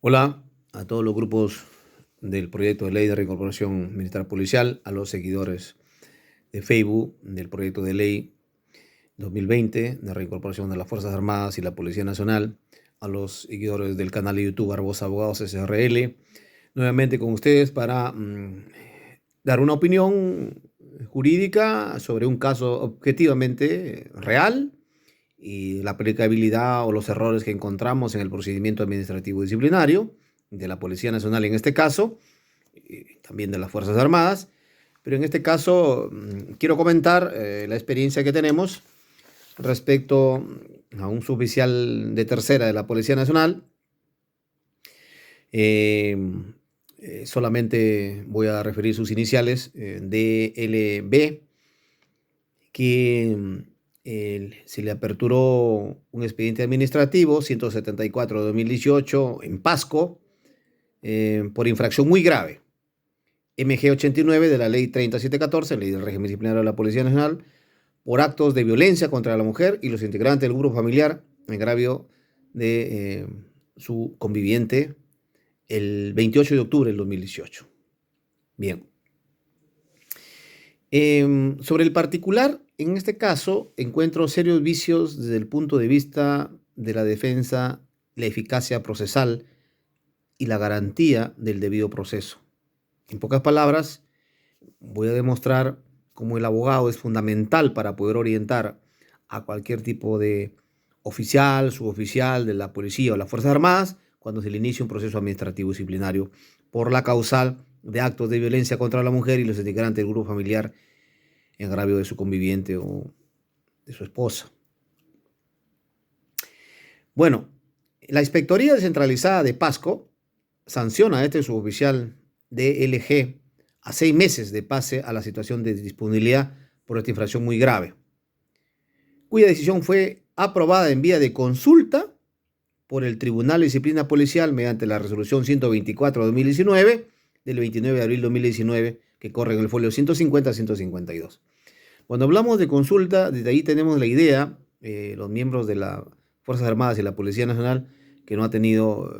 Hola a todos los grupos del proyecto de ley de reincorporación militar policial, a los seguidores de Facebook del proyecto de ley 2020 de reincorporación de las Fuerzas Armadas y la Policía Nacional, a los seguidores del canal de YouTube Barbosa Abogados SRL, nuevamente con ustedes para dar una opinión jurídica sobre un caso objetivamente real y la aplicabilidad o los errores que encontramos en el procedimiento administrativo disciplinario de la Policía Nacional en este caso, y también de las Fuerzas Armadas. Pero en este caso quiero comentar la experiencia que tenemos respecto a un suboficial de tercera de la Policía Nacional. Solamente voy a referir sus iniciales, DLB, que se le aperturó un expediente administrativo 174/2018 en Pasco por infracción muy grave. MG 89 de la ley 3714, ley del régimen disciplinario de la Policía Nacional, por actos de violencia contra la mujer y los integrantes del grupo familiar en agravio de su conviviente el 28 de octubre del 2018. Bien. Sobre el particular, en este caso, encuentro serios vicios desde el punto de vista de la defensa, la eficacia procesal y la garantía del debido proceso. En pocas palabras, voy a demostrar cómo el abogado es fundamental para poder orientar a cualquier tipo de oficial, suboficial de la policía o las Fuerzas Armadas cuando se le inicia un proceso administrativo disciplinario por la causal de actos de violencia contra la mujer y los integrantes del grupo familiar en agravio de su conviviente o de su esposa. Bueno, la Inspectoría Descentralizada de Pasco sanciona a este suboficial DLG a 6 meses de pase a la situación de disponibilidad por esta infracción muy grave, cuya decisión fue aprobada en vía de consulta por el Tribunal de Disciplina Policial mediante la resolución 124/2019 del 29 de abril de 2019, que corre en el folio 150-152. Cuando hablamos de consulta, desde ahí tenemos la idea, los miembros de las Fuerzas Armadas y la Policía Nacional, que no ha tenido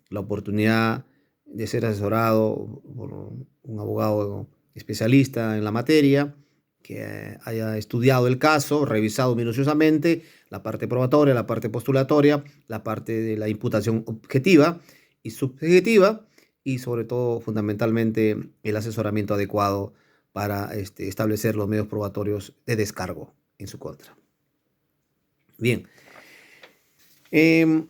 la oportunidad de ser asesorado por un abogado especialista en la materia, que haya estudiado el caso, revisado minuciosamente la parte probatoria, la parte postulatoria, la parte de la imputación objetiva y subjetiva, y sobre todo, fundamentalmente, el asesoramiento adecuado para establecer los medios probatorios de descargo en su contra. Bien, este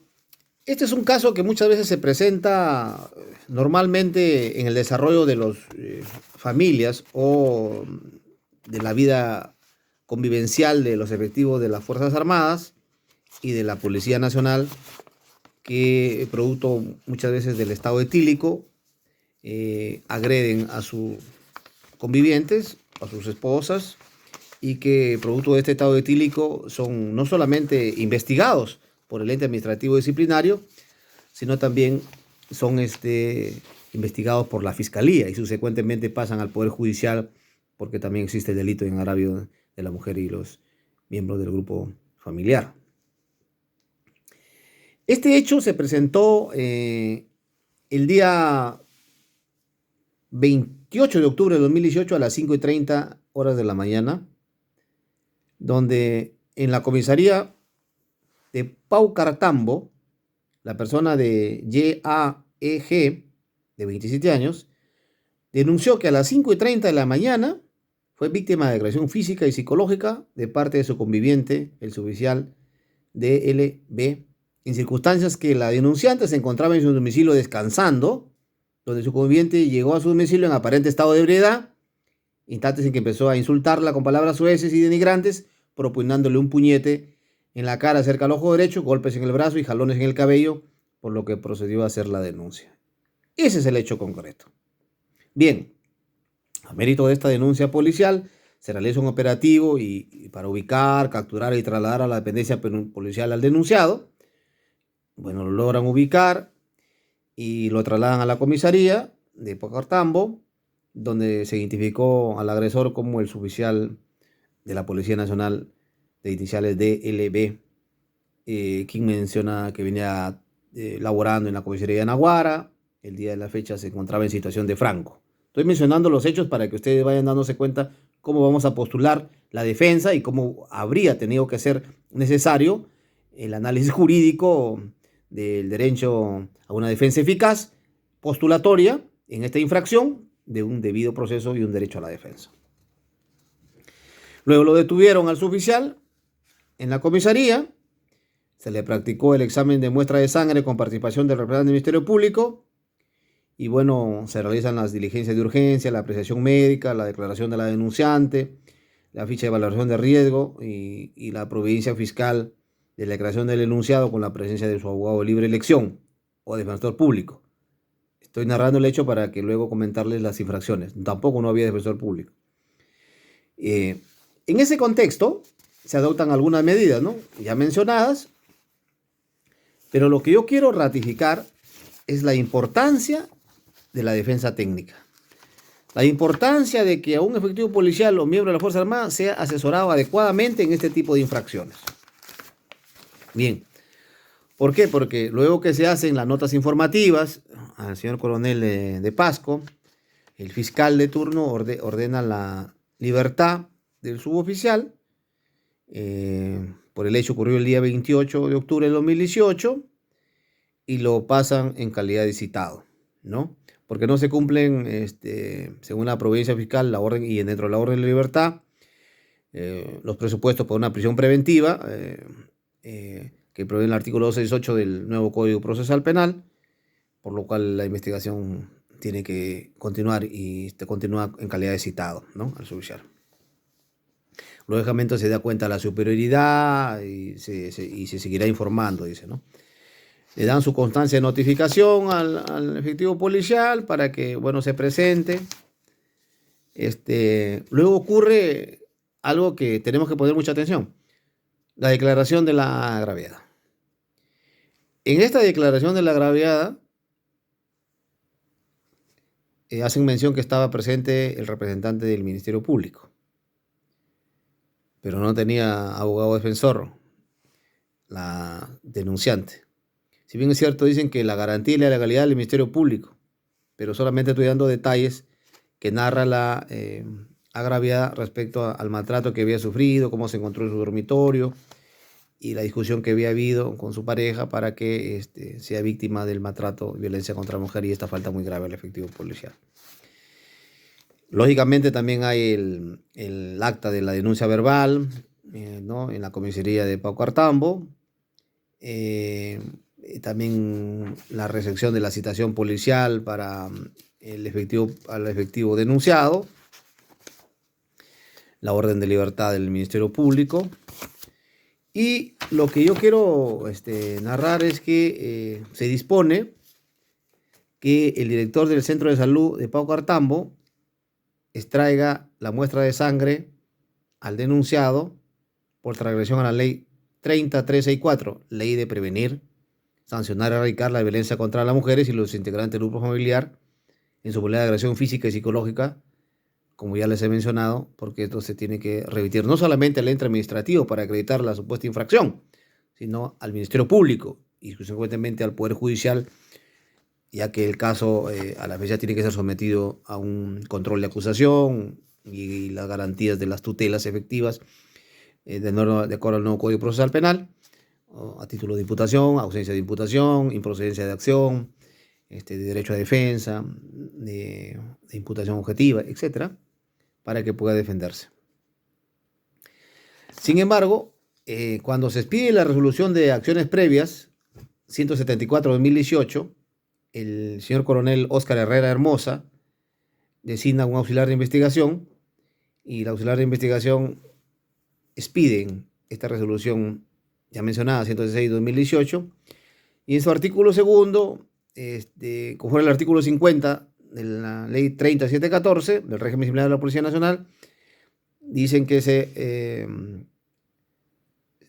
es un caso que muchas veces se presenta normalmente en el desarrollo de las familias o de la vida convivencial de los efectivos de las Fuerzas Armadas y de la Policía Nacional, que producto muchas veces del estado etílico agreden a sus convivientes, a sus esposas, y que producto de este estado etílico son no solamente investigados por el ente administrativo disciplinario, sino también son investigados por la Fiscalía y subsecuentemente pasan al Poder Judicial, porque también existe el delito en agravio de la mujer y los miembros del grupo familiar. Este hecho se presentó el día 28 de octubre de 2018 a las 5:30 horas de la mañana, donde en la comisaría de Pau Cartambo, la persona de YAEG, de 27 años, denunció que a las 5:30 de la mañana fue víctima de agresión física y psicológica de parte de su conviviente, el suboficial DLB, en circunstancias que la denunciante se encontraba en su domicilio descansando, donde su conviviente llegó a su domicilio en aparente estado de ebriedad, instantes en que empezó a insultarla con palabras soeces y denigrantes, proponiéndole un puñete en la cara cerca al ojo derecho, golpes en el brazo y jalones en el cabello, por lo que procedió a hacer la denuncia. Ese es el hecho concreto. Bien, a mérito de esta denuncia policial, se realiza un operativo para ubicar, capturar y trasladar a la dependencia policial al denunciado. Bueno, lo logran ubicar y lo trasladan a la comisaría de Pocartambo, donde se identificó al agresor como el suboficial de la Policía Nacional de iniciales DLB, quien menciona que venía laborando en la comisaría de Naguara. El día de la fecha se encontraba en situación de franco. Estoy mencionando los hechos para que ustedes vayan dándose cuenta cómo vamos a postular la defensa y cómo habría tenido que ser necesario el análisis jurídico del derecho a una defensa eficaz, postulatoria en esta infracción de un debido proceso y un derecho a la defensa. Luego lo detuvieron al suboficial en la comisaría, se le practicó el examen de muestra de sangre con participación del representante del Ministerio Público y bueno, se realizan las diligencias de urgencia, la apreciación médica, la declaración de la denunciante, la ficha de valoración de riesgo y la providencia fiscal de la declaración del enunciado con la presencia de su abogado de libre elección o defensor público. Estoy narrando el hecho para que luego comentarles las infracciones. Tampoco no había defensor público. En ese contexto se adoptan algunas medidas, ¿no?, ya mencionadas, pero lo que yo quiero ratificar es la importancia de la defensa técnica. La importancia de que a un efectivo policial o miembro de la Fuerza Armada sea asesorado adecuadamente en este tipo de infracciones. Bien, ¿por qué? Porque luego que se hacen las notas informativas al señor coronel de Pasco, el fiscal de turno ordena la libertad del suboficial por el hecho ocurrido el día 28 de octubre de 2018 y lo pasan en calidad de citado, ¿no? Porque no se cumplen, según la providencia fiscal, la orden y dentro de la orden de libertad, los presupuestos para una prisión preventiva que prevé el artículo 268 del nuevo Código Procesal Penal, por lo cual la investigación tiene que continuar y continúa en calidad de citado, ¿no?, al suboficial. Lógicamente se da cuenta de la superioridad y se seguirá informando, dice, ¿no? Le dan su constancia de notificación al efectivo policial para que, bueno, se presente. Luego ocurre algo que tenemos que poner mucha atención: la declaración de la agraviada. En esta declaración de la agraviada hacen mención que estaba presente el representante del Ministerio Público, pero no tenía abogado defensor, la denunciante. Si bien es cierto, dicen que la garantía y la legalidad del Ministerio Público, pero solamente estoy dando detalles que narra la agraviada respecto al maltrato que había sufrido, cómo se encontró en su dormitorio y la discusión que había habido con su pareja para que sea víctima del maltrato, violencia contra la mujer y esta falta muy grave al efectivo policial. Lógicamente también hay el acta de la denuncia verbal, ¿no?, en la comisaría de Pauco Artambo. También la recepción de la citación policial para al efectivo denunciado, la orden de libertad del Ministerio Público. Y lo que yo quiero narrar es que se dispone que el director del Centro de Salud de Pauco Artambo extraiga la muestra de sangre al denunciado por transgresión a la ley 30364, ley de prevenir, sancionar y erradicar la violencia contra las mujeres y los integrantes del grupo familiar en su modalidad de agresión física y psicológica, como ya les he mencionado, porque esto se tiene que remitir no solamente al ente administrativo para acreditar la supuesta infracción, sino al Ministerio Público y consecuentemente al Poder Judicial, ya que el caso a la fecha tiene que ser sometido a un control de acusación y las garantías de las tutelas efectivas de acuerdo al nuevo Código Procesal Penal, a título de imputación, ausencia de imputación, improcedencia de acción, de derecho a defensa, de imputación objetiva, etcétera, para que pueda defenderse. Sin embargo, cuando se expide la resolución de acciones previas 174/2018, el señor coronel Óscar Herrera Hermosa designa un auxiliar de investigación y el auxiliar de investigación expide esta resolución ya mencionada 116/2018 y en su artículo segundo, conforme al artículo 50 de la ley 3714 del régimen disciplinario de la Policía Nacional, dicen que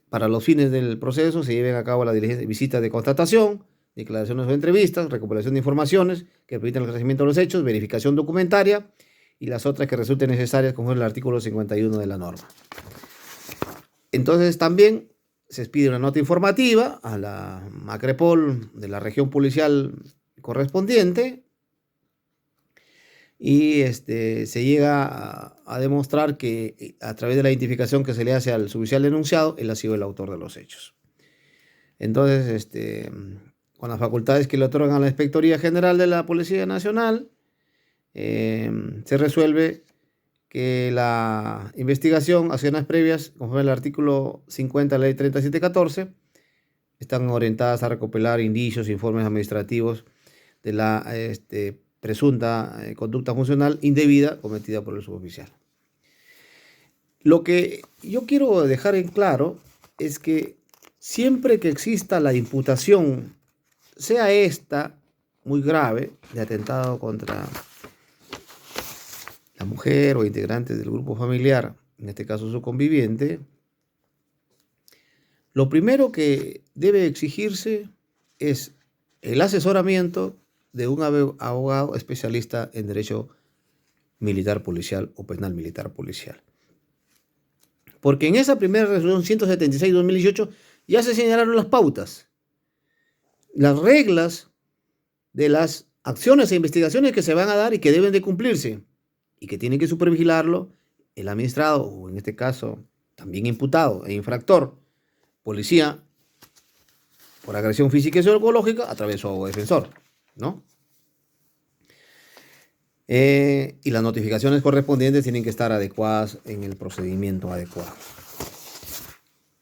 para los fines del proceso se lleven a cabo la diligencia, visitas de constatación, declaraciones o entrevistas, recopilación de informaciones que permitan el esclarecimiento de los hechos, verificación documentaria y las otras que resulten necesarias conforme al artículo 51 de la norma. Entonces también se expide una nota informativa a la Macrepol de la región policial correspondiente y se llega a demostrar que a través de la identificación que se le hace al suboficial denunciado, él ha sido el autor de los hechos. Entonces, con las facultades que le otorgan a la Inspectoría General de la Policía Nacional, se resuelve que la investigación, acciones previas, conforme al artículo 50 de la ley 3714, están orientadas a recopilar indicios, informes administrativos de la presunta conducta funcional indebida cometida por el suboficial. Lo que yo quiero dejar en claro es que siempre que exista la imputación, sea esta muy grave, de atentado contra la mujer o integrantes del grupo familiar, en este caso su conviviente, lo primero que debe exigirse es el asesoramiento de un abogado especialista en derecho militar policial o penal militar policial. Porque en esa primera resolución 176-2018 ya se señalaron las pautas, las reglas de las acciones e investigaciones que se van a dar y que deben de cumplirse y que tiene que supervigilarlo el administrado, o en este caso también imputado e infractor, policía, por agresión física y psicológica a través de su abogado defensor, ¿no? Y las notificaciones correspondientes tienen que estar adecuadas en el procedimiento adecuado.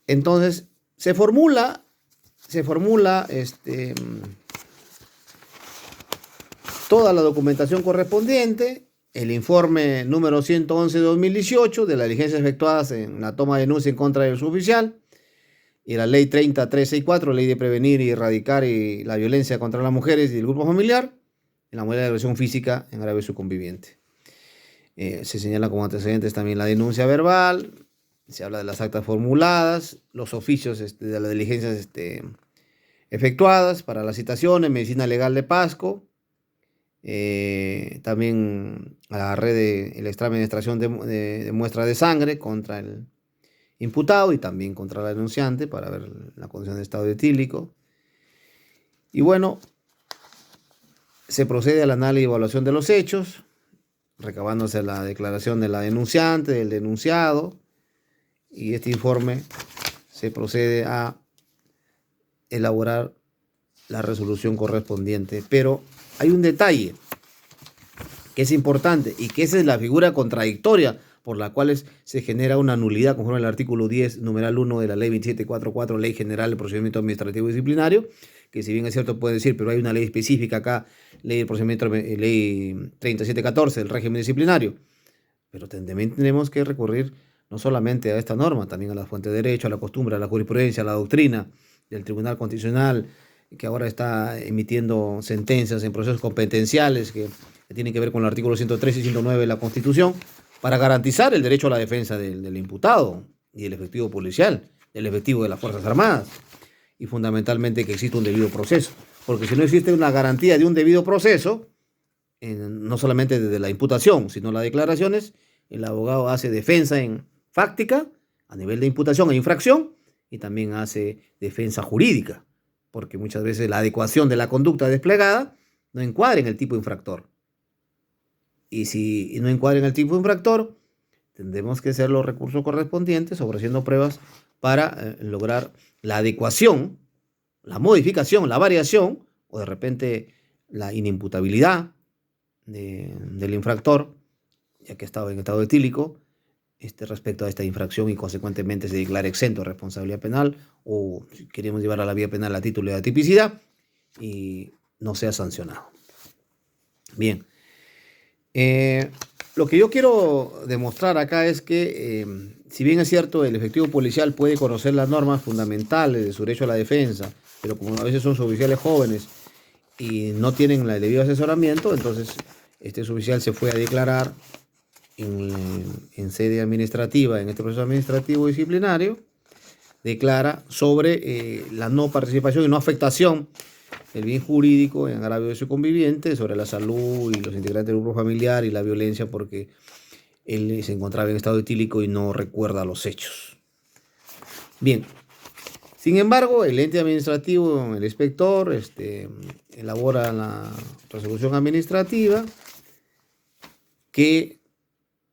Entonces, se formula toda la documentación correspondiente, el informe número 111-2018 de las diligencias efectuadas en la toma de denuncia en contra del suboficial y la ley 30364, ley de prevenir y erradicar la violencia contra las mujeres y el grupo familiar, en la modalidad de agresión física en agravio de su conviviente. Se señala como antecedentes también la denuncia verbal, se habla de las actas formuladas, los oficios de las diligencias efectuadas para las citaciones, medicina legal de Pasco, también a la red de el examen de extracción de muestra de sangre contra el imputado y también contra la denunciante para ver la condición de estado etílico. Y bueno, se procede al análisis y evaluación de los hechos, recabándose la declaración de la denunciante, del denunciado, y este informe se procede a elaborar la resolución correspondiente. Pero hay un detalle que es importante y que esa es la figura contradictoria por la cual se genera una nulidad conforme al artículo 10, numeral 1 de la ley 2744, Ley General de Procedimiento Administrativo y Disciplinario, que si bien es cierto puede decir, pero hay una ley específica acá, ley de procedimiento, ley 3714 del régimen disciplinario. Pero tenemos que recurrir no solamente a esta norma, también a la fuente de derecho, a la costumbre, a la jurisprudencia, a la doctrina del Tribunal Constitucional, que ahora está emitiendo sentencias en procesos competenciales que tienen que ver con el artículo 103 y 109 de la Constitución, para garantizar el derecho a la defensa del imputado y el efectivo policial, el efectivo de las Fuerzas Armadas, y fundamentalmente que exista un debido proceso. Porque si no existe una garantía de un debido proceso, no solamente desde la imputación, sino las declaraciones, el abogado hace defensa en fáctica, a nivel de imputación e infracción, y también hace defensa jurídica, porque muchas veces la adecuación de la conducta desplegada no encuadra en el tipo infractor. Y si no encuadra en el tipo infractor, tendremos que hacer los recursos correspondientes, ofreciendo pruebas para lograr la adecuación, la modificación, la variación, o de repente la inimputabilidad del infractor, ya que estaba en estado etílico, respecto a esta infracción y consecuentemente se declara exento de responsabilidad penal, o si queremos llevar a la vía penal a título de atipicidad y no sea sancionado. Bien. Lo que yo quiero demostrar acá es que, si bien es cierto, el efectivo policial puede conocer las normas fundamentales de su derecho a la defensa, pero como a veces son suboficiales jóvenes y no tienen el debido asesoramiento, entonces este suboficial se fue a declarar en sede administrativa, en este proceso administrativo disciplinario, declara sobre la no participación y no afectación el bien jurídico en agravio de su conviviente, sobre la salud y los integrantes del grupo familiar y la violencia, porque él se encontraba en estado etílico y no recuerda los hechos. Bien, Sin embargo, el ente administrativo, el inspector, elabora la resolución administrativa que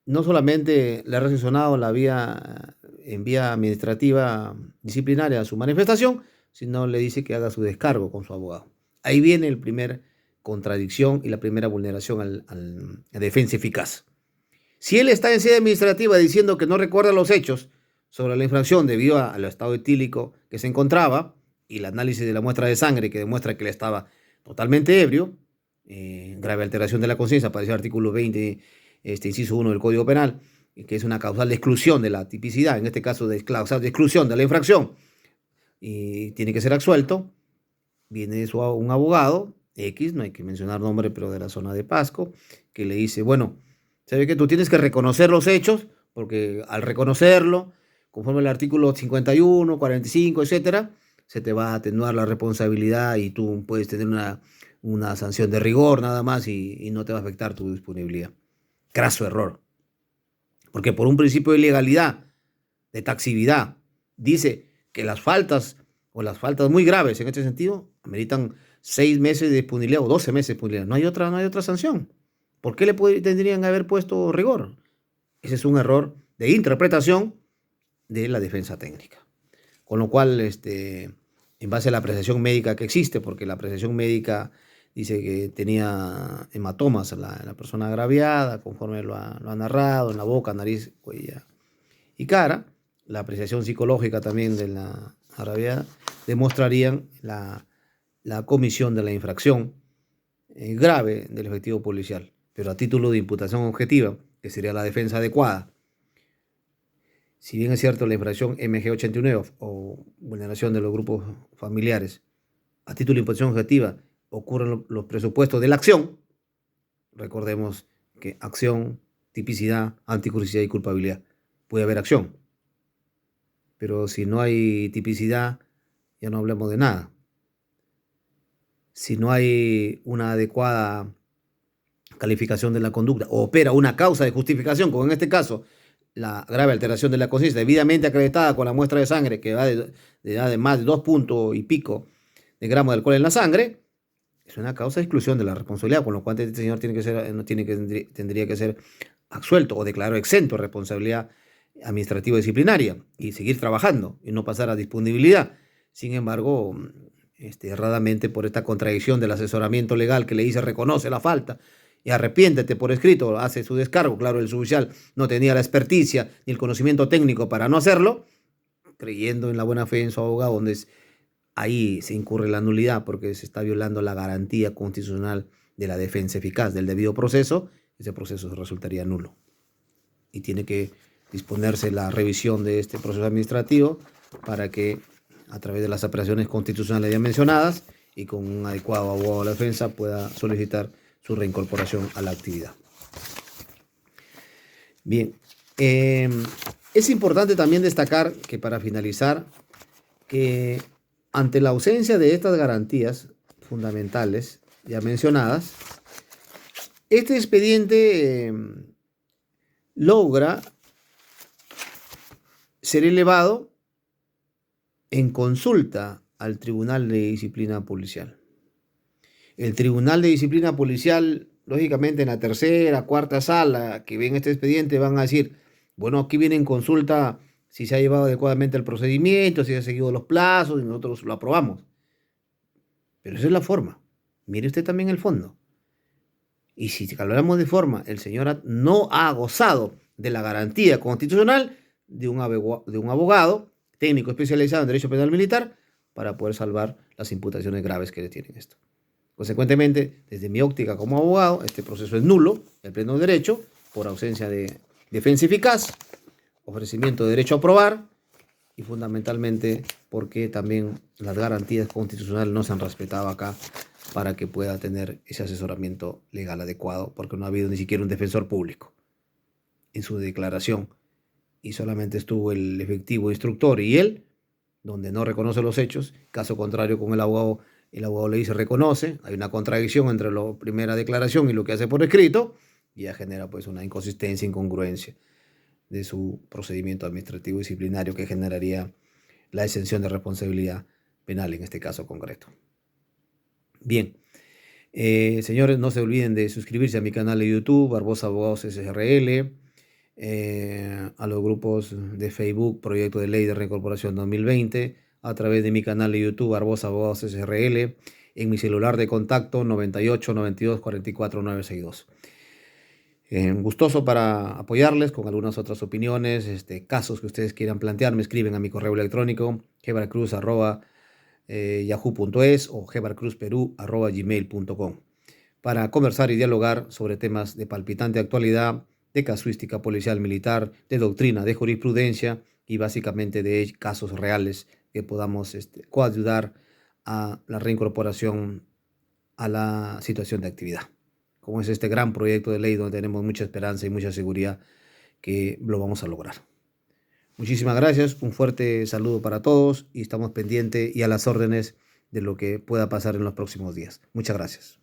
no solamente le ha recepcionado en vía administrativa disciplinaria a su manifestación, sino le dice que haga su descargo con su abogado. Ahí viene la primera contradicción y la primera vulneración a defensa eficaz. Si él está en sede administrativa diciendo que no recuerda los hechos sobre la infracción debido al estado etílico que se encontraba y el análisis de la muestra de sangre que demuestra que él estaba totalmente ebrio, grave alteración de la conciencia, aparece el artículo 20, inciso 1 del Código Penal, que es una causal de exclusión de la tipicidad, en este caso de causal de exclusión de la infracción, y tiene que ser absuelto. Viene un abogado X, no hay que mencionar nombre, pero de la zona de Pasco, que le dice, bueno, ¿sabe qué? Tú tienes que reconocer los hechos, porque al reconocerlo, conforme al artículo 51, 45, etcétera, se te va a atenuar la responsabilidad y tú puedes tener una sanción de rigor nada más y no te va a afectar tu disponibilidad. Craso error. Porque por un principio de legalidad, de taxividad, dice que las faltas o las faltas muy graves en este sentido ameritan 6 meses de disponibilidad o 12 meses de disponibilidad. No hay otra sanción. ¿Por qué tendrían que haber puesto rigor? Ese es un error de interpretación de la defensa técnica. Con lo cual, en base a la apreciación médica que existe, porque la apreciación médica dice que tenía hematomas la persona agraviada, conforme lo ha narrado, en la boca, nariz, cuello y cara. La apreciación psicológica también de la agraviada demostrarían la comisión de la infracción grave del efectivo policial, pero a título de imputación objetiva, que sería la defensa adecuada. Si bien es cierto la infracción MG89 o vulneración de los grupos familiares, a título de imputación objetiva ocurren los presupuestos de la acción. Recordemos que acción, tipicidad, anticursicidad y culpabilidad. Puede haber acción, pero si no hay tipicidad, ya no hablemos de nada. Si no hay una adecuada calificación de la conducta o opera una causa de justificación, como en este caso la grave alteración de la conciencia debidamente acreditada con la muestra de sangre que va de más de 2 puntos y pico de gramos de alcohol en la sangre, es una causa de exclusión de la responsabilidad, con lo cual este señor tendría que ser absuelto o declarado exento de responsabilidad administrativa disciplinaria y seguir trabajando y no pasar a disponibilidad. Sin embargo, erradamente por esta contradicción del asesoramiento legal que le dice reconoce la falta y arrepiéntete por escrito, hace su descargo. Claro, el suboficial no tenía la experticia ni el conocimiento técnico para no hacerlo, creyendo en la buena fe en su abogado, donde ahí se incurre la nulidad porque se está violando la garantía constitucional de la defensa eficaz del debido proceso. Ese proceso resultaría nulo y tiene que disponerse la revisión de este proceso administrativo para que a través de las apreciaciones constitucionales ya mencionadas y con un adecuado abogado de la defensa pueda solicitar su reincorporación a la actividad. Bien, es importante también destacar que para finalizar, que ante la ausencia de estas garantías fundamentales ya mencionadas, este expediente logra ser elevado en consulta al Tribunal de Disciplina Policial. El Tribunal de Disciplina Policial, lógicamente en la tercera, cuarta sala que ven este expediente van a decir, bueno, aquí viene en consulta si se ha llevado adecuadamente el procedimiento, si se han seguido los plazos y nosotros lo aprobamos. Pero esa es la forma. Mire usted también el fondo. Y si hablamos de forma, el señor no ha gozado de la garantía constitucional de un abogado técnico especializado en Derecho Penal Militar para poder salvar las imputaciones graves que le tienen esto. Consecuentemente, desde mi óptica como abogado, este proceso es nulo, el pleno derecho, por ausencia de defensa eficaz, ofrecimiento de derecho a probar y fundamentalmente porque también las garantías constitucionales no se han respetado acá para que pueda tener ese asesoramiento legal adecuado, porque no ha habido ni siquiera un defensor público en su declaración y solamente estuvo el efectivo instructor y él, donde no reconoce los hechos. Caso contrario con el abogado le dice reconoce, hay una contradicción entre la primera declaración y lo que hace por escrito y ya genera pues una inconsistencia, incongruencia de su procedimiento administrativo disciplinario que generaría la exención de responsabilidad penal en este caso concreto. Bien, señores, no se olviden de suscribirse a mi canal de YouTube, Barbosa Abogados SRL, a los grupos de Facebook, Proyecto de Ley de Reincorporación 2020, a través de mi canal de YouTube, Barbosa Abogados SRL, en mi celular de contacto 98 92 44 962. Gustoso para apoyarles con algunas otras opiniones, casos que ustedes quieran plantear, me escriben a mi correo electrónico gebarcruz@yahoo.es o gebarcruzperú@gmail.com para conversar y dialogar sobre temas de palpitante actualidad, de casuística policial militar, de doctrina, de jurisprudencia y básicamente de casos reales que podamos coayudar a la reincorporación a la situación de actividad. Como es este gran proyecto de ley donde tenemos mucha esperanza y mucha seguridad que lo vamos a lograr. Muchísimas gracias, un fuerte saludo para todos y estamos pendientes y a las órdenes de lo que pueda pasar en los próximos días. Muchas gracias.